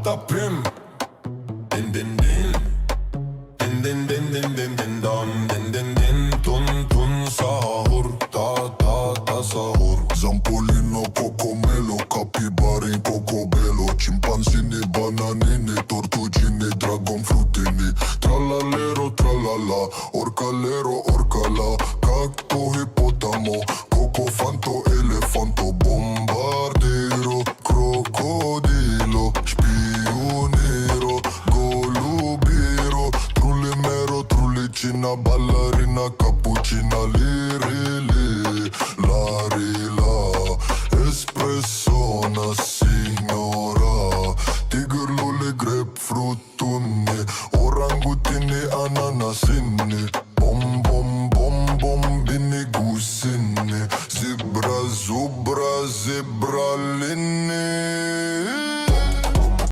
hurta pim. Din din din. Din din din din din din dan. Din din din tun tun sahur. Ta sahur. Zampolino, cocomelo, capibari, cocobello, chimpanzini, bananini, tortugini, dragon frutini, tralalero, tralala, orcalero, orcala, cacto, hipotamo, cocofanto, elefanto, bombardiro, crocodilo, spionero, golubiro, trulimero, trulicina, ballerina, cappuccina, lirili, larila, espressona, signora, tiger, lolly, grapefruit, tunni, orangutini, ananasini, bom bom bom bombini, gusini, zebra, zubra, zebralini.